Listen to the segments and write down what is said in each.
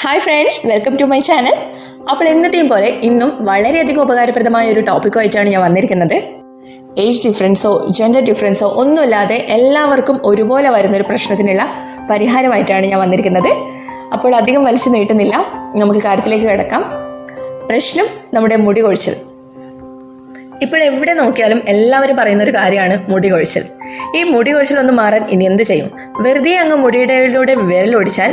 Hi friends, welcome to my channel. അപ്പോൾ എന്നത്തെയും പോലെ ഇന്നും വളരെയധികം ഉപകാരപ്രദമായ ഒരു ടോപ്പിക്കുമായിട്ടാണ് ഞാൻ വന്നിരിക്കുന്നത്. ഏജ് ഡിഫറൻസോ ജെൻഡർ ഡിഫറൻസോ ഒന്നുമില്ലാതെ എല്ലാവർക്കും ഒരുപോലെ വരുന്നൊരു പ്രശ്നത്തിനുള്ള പരിഹാരമായിട്ടാണ് ഞാൻ വന്നിരിക്കുന്നത്. അപ്പോൾ അധികം വലിച്ചു നീട്ടുന്നില്ല, നമുക്ക് കാര്യത്തിലേക്ക് കിടക്കാം. പ്രശ്നം നമ്മുടെ മുടി കൊഴിച്ചൽ. ഇപ്പോൾ എവിടെ നോക്കിയാലും എല്ലാവരും പറയുന്ന ഒരു കാര്യമാണ് മുടി കൊഴിച്ചൽ. ഈ മുടി കൊഴിച്ചൽ മാറാൻ ഇനി എന്ത് ചെയ്യും? വെറുതെ അങ്ങ് മുടിയിടയിലൂടെ വിരലൊടിച്ചാൽ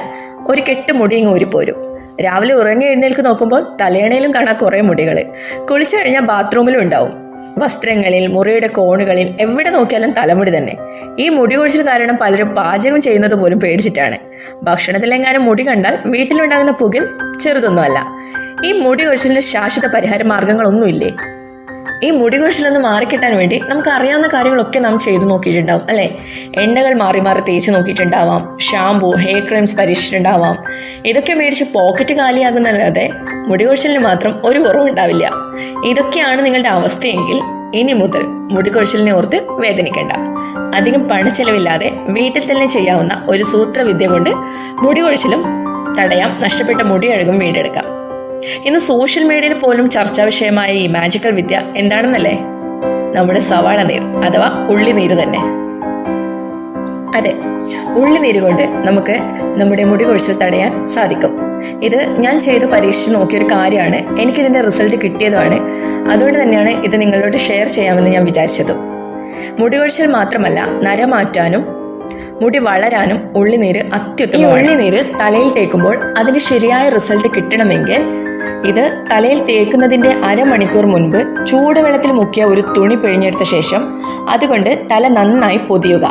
ഒരു കെട്ട് മുടി ഇങ്ങ് ഊരിപ്പോരും. രാവിലെ ഉറങ്ങി എഴുന്നേൽക്ക് നോക്കുമ്പോൾ തലയണയിലും കാണാൻ കുറേ മുടികൾ. കുളിച്ചു കഴിഞ്ഞാൽ ബാത്റൂമിലും ഉണ്ടാവും. വസ്ത്രങ്ങളിൽ, മുറിയുടെ കോണുകളിൽ എവിടെ നോക്കിയാലും തലമുടി തന്നെ. ഈ മുടി കൊഴിച്ചൽ കാരണം പലരും പാചകം ചെയ്യുന്നത് പോലും പേടിച്ചിട്ടാണ്. ഭക്ഷണത്തിലെങ്ങാനും മുടി കണ്ടാൽ വീട്ടിലുണ്ടാകുന്ന പുകിൽ ചെറുതൊന്നുമല്ല. ഈ മുടി കൊഴിച്ചലിന് ശാശ്വത പരിഹാര മാർഗങ്ങളൊന്നുമില്ലേ? ഈ മുടി കൊഴിച്ചിലൊന്ന് മാറിക്കിട്ടാൻ വേണ്ടി നമുക്ക് അറിയാവുന്ന കാര്യങ്ങളൊക്കെ നാം ചെയ്തു നോക്കിയിട്ടുണ്ടാവും അല്ലെ. എണ്ണകൾ മാറി മാറി തേച്ച് നോക്കിയിട്ടുണ്ടാവാം, ഷാമ്പൂ, ഹെയർ ക്രീംസ് പരീക്ഷിച്ചിട്ടുണ്ടാവാം. ഇതൊക്കെ മേടിച്ച് പോക്കറ്റ് കാലിയാകുന്നല്ലാതെ മുടി കൊഴിച്ചിലിന് മാത്രം ഒരു കുറവുണ്ടാവില്ല. ഇതൊക്കെയാണ് നിങ്ങളുടെ അവസ്ഥയെങ്കിൽ ഇനി മുതൽ മുടി കൊഴിച്ചിലിനെ ഓർത്ത് വേദനിക്കേണ്ട. അധികം പണച്ചെലവില്ലാതെ വീട്ടിൽ തന്നെ ചെയ്യാവുന്ന ഒരു സൂത്രവിദ്യ കൊണ്ട് മുടി കൊഴിച്ചിലും തടയാം, നഷ്ടപ്പെട്ട മുടി അഴകും വീണ്ടെടുക്കാം. ഇന്ന് സോഷ്യൽ മീഡിയയിൽ പോലും ചർച്ചാ വിഷയമായ ഈ മാജിക്കൽ വിദ്യ എന്താണെന്നല്ലേ? നമ്മുടെ സവാള നീർ അഥവാ ഉള്ളിനീര് തന്നെ. അതെ, ഉള്ളിനീര് കൊണ്ട് നമുക്ക് നമ്മുടെ മുടി കൊഴിച്ചിൽ തടയാൻ സാധിക്കും. ഇത് ഞാൻ ചെയ്ത് പരീക്ഷിച്ച് നോക്കിയൊരു കാര്യമാണ്. എനിക്കിതിന്റെ റിസൾട്ട് കിട്ടിയതുമാണ്. അതുകൊണ്ട് തന്നെയാണ് ഇത് നിങ്ങളോട് ഷെയർ ചെയ്യാമെന്ന് ഞാൻ വിചാരിച്ചതും. മുടി കൊഴിച്ചിൽ മാത്രമല്ല, നര മാറ്റാനും മുടി വളരാനും ഉള്ളിനീര് അത്യുത്തമമാണ്. ഈ ഉള്ളിനീര് തലയിൽ തേക്കുമ്പോൾ അതിന് ശരിയായ റിസൾട്ട് കിട്ടണമെങ്കിൽ ഇത് തലയിൽ തേക്കുന്നതിന്റെ അരമണിക്കൂർ മുൻപ് ചൂടുവെള്ളത്തിൽ മുക്കിയ ഒരു തുണി പിഴിഞ്ഞെടുത്ത ശേഷം അതുകൊണ്ട് തല നന്നായി പൊതിയുക.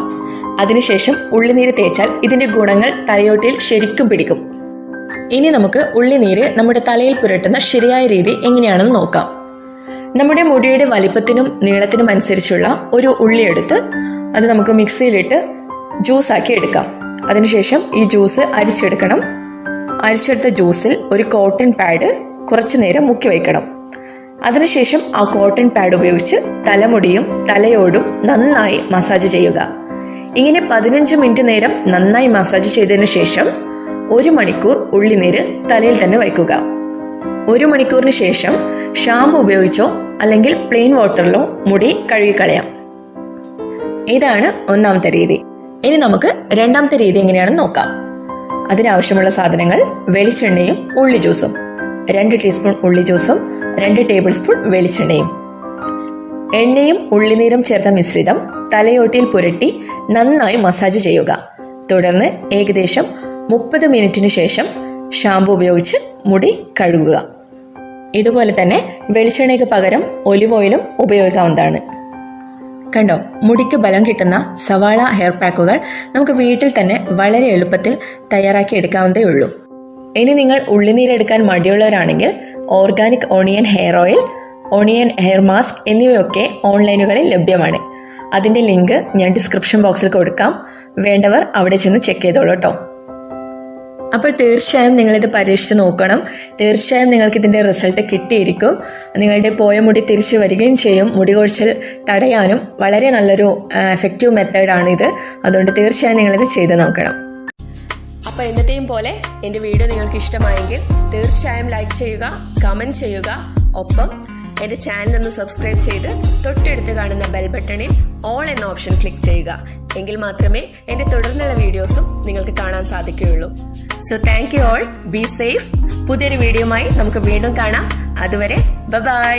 അതിനുശേഷം ഉള്ളിനീര് തേച്ചാൽ ഇതിന്റെ ഗുണങ്ങൾ തലയോട്ടിയിൽ ശരിക്കും പിടിക്കും. ഇനി നമുക്ക് ഉള്ളിനീര് നമ്മുടെ തലയിൽ പുരട്ടുന്ന ശരിയായ രീതി എങ്ങനെയാണെന്ന് നോക്കാം. നമ്മുടെ മുടിയുടെ വലിപ്പത്തിനും നീളത്തിനും അനുസരിച്ചുള്ള ഒരു ഉള്ളി എടുത്ത് അത് നമുക്ക് മിക്സിയിലിട്ട് ജ്യൂസാക്കി എടുക്കാം. അതിനുശേഷം ഈ ജ്യൂസ് അരിച്ചെടുക്കണം. അരിച്ചെടുത്ത ജ്യൂസിൽ ഒരു കോട്ടൺ പാഡ് കുറച്ചു നേരം മുക്കി വയ്ക്കണം. അതിനുശേഷം ആ കോട്ടൺ പാഡ് ഉപയോഗിച്ച് തലമുടിയും തലയോടും നന്നായി മസാജ് ചെയ്യുക. ഇങ്ങനെ 15 മിനിറ്റ് നേരം നന്നായി മസാജ് ചെയ്തതിനു ശേഷം 1 മണിക്കൂർ ഉള്ളിനീര് തലയിൽ തന്നെ വയ്ക്കുക. 1 മണിക്കൂറിന് ശേഷം ഷാമ്പു ഉപയോഗിച്ചോ അല്ലെങ്കിൽ പ്ലെയിൻ വാട്ടറിലോ മുടി കഴുകിക്കളയാം. ഇതാണ് ഒന്നാമത്തെ രീതി. ഇനി നമുക്ക് രണ്ടാമത്തെ രീതി എങ്ങനെയാണെന്ന് നോക്കാം. അതിനാവശ്യമുള്ള സാധനങ്ങൾ: വെളിച്ചെണ്ണയും ഉള്ളി ജ്യൂസും, 2 ടീസ്പൂൺ ഉള്ളി ജ്യൂസും 2 ടേബിൾ സ്പൂൺ വെളിച്ചെണ്ണയും. എണ്ണയും ഉള്ളിനീരും ചേർത്ത മിശ്രിതം തലയോട്ടിയിൽ പുരട്ടി നന്നായി മസാജ് ചെയ്യുക. തുടർന്ന് ഏകദേശം 30 മിനിറ്റിന് ശേഷം ഷാമ്പു ഉപയോഗിച്ച് മുടി കഴുകുക. ഇതുപോലെ തന്നെ വെളിച്ചെണ്ണയ്ക്ക് പകരം ഒലിവ് ഓയിലും ഉപയോഗിക്കാവുന്നതാണ്. കണ്ടോ, മുടിക്ക് ബലം കിട്ടുന്ന സവാള ഹെയർ പാക്കുകൾ നമുക്ക് വീട്ടിൽ തന്നെ വളരെ എളുപ്പത്തിൽ തയ്യാറാക്കി എടുക്കാവുന്നതേ ഉള്ളൂ. ഇനി നിങ്ങൾ ഉള്ളിനീരെടുക്കാൻ മടിയുള്ളവരാണെങ്കിൽ organic onion hair oil, onion hair mask എന്നിവയൊക്കെ ഓൺലൈനുകളിൽ ലഭ്യമാണ്. അതിന്റെ ലിങ്ക് ഞാൻ ഡിസ്ക്രിപ്ഷൻ ബോക്സിൽ കൊടുക്കാം. വേണ്ടവർ അവിടെ ചെന്ന് ചെക്ക് ചെയ്തോളൂ കേട്ടോ. അപ്പോൾ തീർച്ചയായും നിങ്ങളിത് പരീക്ഷിച്ച് നോക്കണം. തീർച്ചയായും നിങ്ങൾക്ക് ഇതിന്റെ റിസൾട്ട് കിട്ടിയിരിക്കും. നിങ്ങളുടെ പോയ മുടി തിരിച്ചു വരികയും ചെയ്യും. മുടി കൊഴിച്ചിൽ തടയാനും വളരെ നല്ലൊരു എഫക്റ്റീവ് മെത്തേഡാണ് ഇത്. അതുകൊണ്ട് തീർച്ചയായും നിങ്ങളിത് ചെയ്ത് നോക്കണം. അപ്പോൾ എന്നത്തെയും പോലെ എൻ്റെ വീഡിയോ നിങ്ങൾക്ക് ഇഷ്ടമായെങ്കിൽ തീർച്ചയായും ലൈക്ക് ചെയ്യുക, കമന്റ് ചെയ്യുക. ഒപ്പം എൻ്റെ ചാനൽ സബ്സ്ക്രൈബ് ചെയ്ത് തൊട്ടടുത്ത് കാണുന്ന ബെൽ ബട്ടണിൽ ഓൾ എന്ന ഓപ്ഷൻ ക്ലിക്ക് ചെയ്യുക. എങ്കിൽ മാത്രമേ എൻ്റെ തുടർന്നുള്ള വീഡിയോസും നിങ്ങൾക്ക് കാണാൻ സാധിക്കുകയുള്ളൂ. So thank you all. Be safe. പുതിയൊരു വീഡിയോയുമായി നമുക്ക് വീണ്ടും കാണാം. അതുവരെ ബൈ.